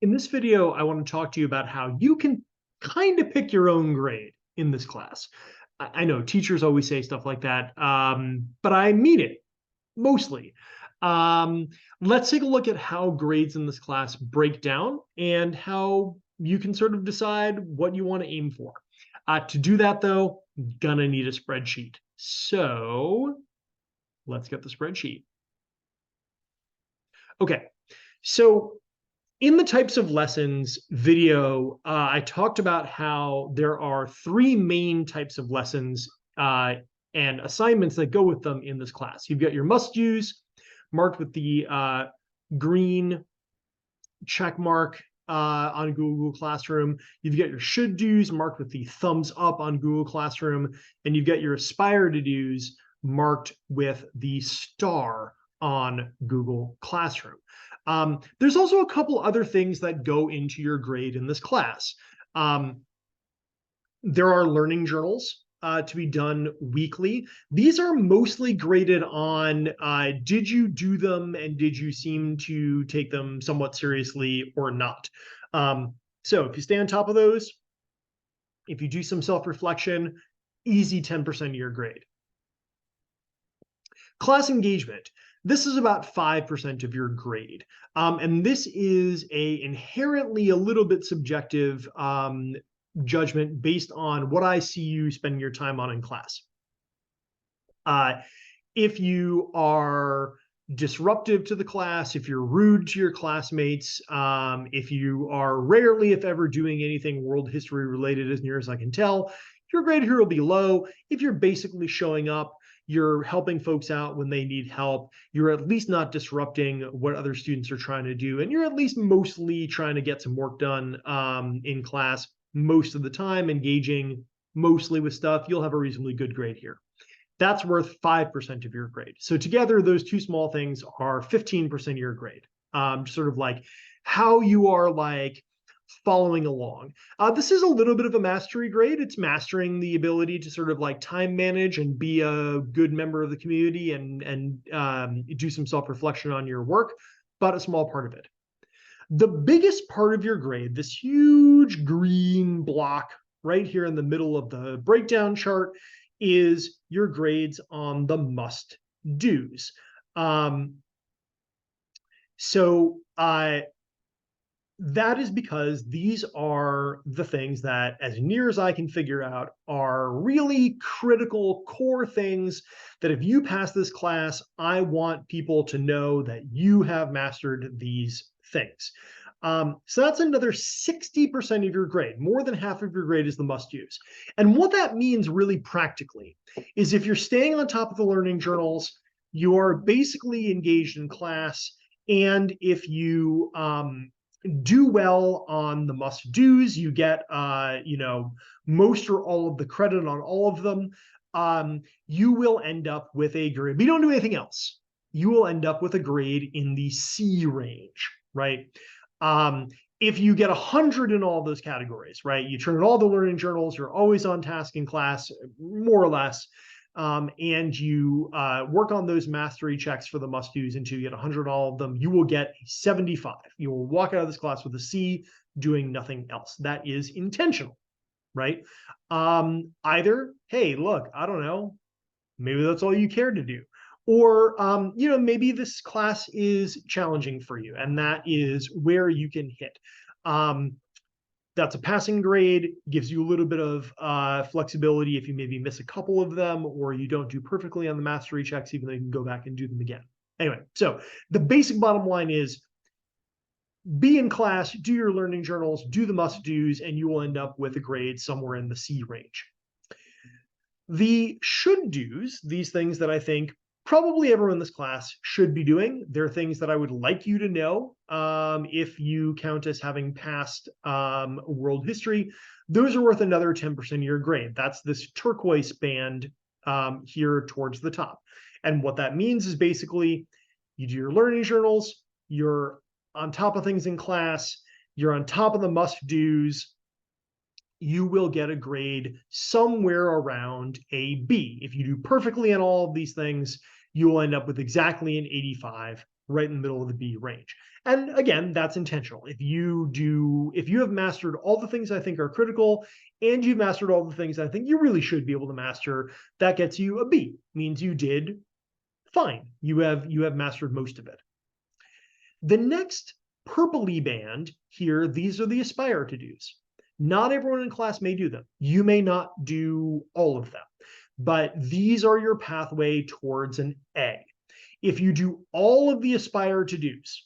In this video, I want to talk to you about how you can kind of pick your own grade in this class. I know teachers always say stuff like that, but I mean it mostly. Um, let's take a look at how grades in this class break down and how you can sort of decide what you want to aim for. To do that, though, gonna need a spreadsheet. So let's get the spreadsheet. Okay, so in the types of lessons video, I talked about how there are three main types of lessons and assignments that go with them in this class. You've got your must-dos marked with the green check mark on Google Classroom. You've got your should-dos marked with the thumbs up on Google Classroom. And you've got your aspire to-dos marked with the star on Google Classroom. There's also a couple other things that go into your grade in this class. There are learning journals to be done weekly. These are mostly graded on did you do them and did you seem to take them somewhat seriously or not. So if you stay on top of those, if you do some self-reflection, easy 10% of your grade. Class engagement. This is about 5% of your grade. And this is inherently a little bit subjective judgment based on what I see you spending your time on in class. If you are disruptive to the class, if you're rude to your classmates, if you are rarely, if ever, doing anything world history related, as near as I can tell, your grade here will be low. If you're basically showing up, you're helping folks out when they need help, you're at least not disrupting what other students are trying to do, and you're at least mostly trying to get some work done in class most of the time, engaging mostly with stuff, you'll have a reasonably good grade here. That's worth 5% of your grade. So together, those two small things are 15% of your grade. Sort of like how you are like following along. This is a little bit of a mastery grade. It's mastering the ability to sort of like time manage and be a good member of the community and do some self-reflection on your work, but a small part of it. The biggest part of your grade, this huge green block right here in the middle of the breakdown chart, is your grades on the must-dos. That is because these are the things that, as near as I can figure out, are really critical core things that if you pass this class, I want people to know that you have mastered these things. So that's another 60% of your grade. More than half of your grade is the must-dos. And what that means really practically is if you're staying on top of the learning journals, you are basically engaged in class. And if you do well on the must-dos, you get most or all of the credit on all of them. You will end up with a grade. But you don't do anything else. You will end up with a grade in the C range, right? If you get 100 in all those categories, right? You turn in all the learning journals, you're always on task in class, more or less, and you work on those mastery checks for the must-dos until you get 100 in all of them, you will get 75. You will walk out of this class with a C, doing nothing else. That is intentional, right? Either, hey, look, I don't know, maybe that's all you care to do. Or, maybe this class is challenging for you, and that is where you can hit. That's a passing grade, gives you a little bit of flexibility if you maybe miss a couple of them, or you don't do perfectly on the mastery checks, even though you can go back and do them again. Anyway, so the basic bottom line is be in class, do your learning journals, do the must-dos, and you will end up with a grade somewhere in the C range. The should-dos, these things that I think probably everyone in this class should be doing. They're things that I would like you to know if you count as having passed world history. Those are worth another 10% of your grade. That's this turquoise band here towards the top. And what that means is basically you do your learning journals, you're on top of things in class, you're on top of the must-dos, you will get a grade somewhere around a B. If you do perfectly on all of these things, you will end up with exactly an 85 right in the middle of the B range. And again, that's intentional. If you have mastered all the things I think are critical, and you've mastered all the things I think you really should be able to master, that gets you a B. Means you did fine. You have mastered most of it. The next purpley band here, these are the aspire to do's. Not everyone in class may do them. You may not do all of them, but these are your pathway towards an A. If you do all of the aspire to do's,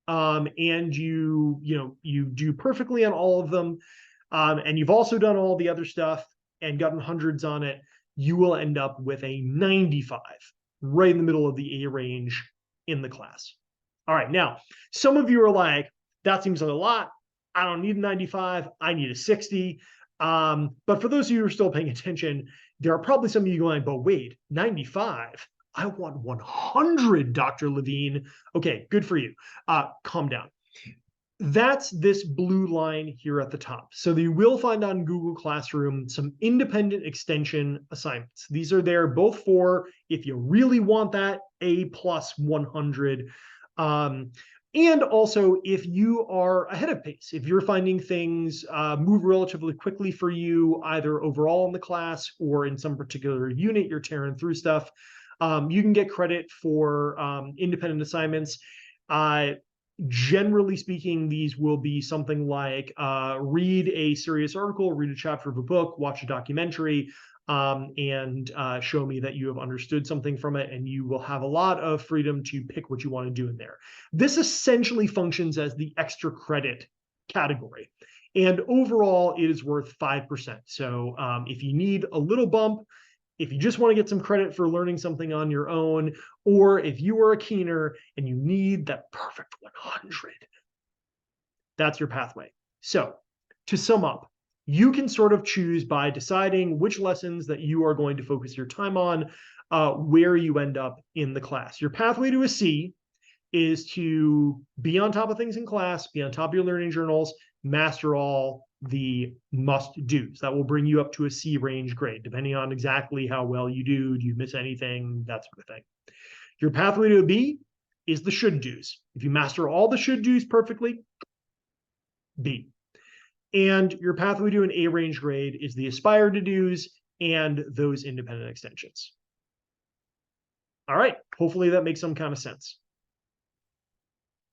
and you do perfectly on all of them, and you've also done all the other stuff and gotten hundreds on it, you will end up with a 95, right in the middle of the A range in the class. All right, now, some of you are like, that seems like a lot. I don't need a 95, I need a 60. But for those of you who are still paying attention, there are probably some of you going, but wait, 95? I want 100, Dr. Levine. Okay, good for you. Calm down. That's this blue line here at the top. So you will find on Google Classroom some independent extension assignments. These are there both for if you really want that A plus 100, and also if you are ahead of pace, if you're finding things move relatively quickly for you, either overall in the class or in some particular unit, you're tearing through stuff, you can get credit for independent assignments. Generally speaking, these will be something like read a serious article, read a chapter of a book, watch a documentary, and show me that you have understood something from it, and you will have a lot of freedom to pick what you want to do in there. This essentially functions as the extra credit category. And overall, it is worth 5%. So if you need a little bump, if you just want to get some credit for learning something on your own, or if you are a keener and you need that perfect 100, that's your pathway. So to sum up, you can sort of choose by deciding which lessons that you are going to focus your time on, where you end up in the class. Your pathway to a C is to be on top of things in class, be on top of your learning journals, master all the must-dos. That will bring you up to a C range grade, depending on exactly how well you do you miss anything, that sort of thing. Your pathway to a B is the should-dos. If you master all the should-dos perfectly, B. And your pathway to an A range grade is the aspire to do's and those independent extensions. All right, hopefully that makes some kind of sense.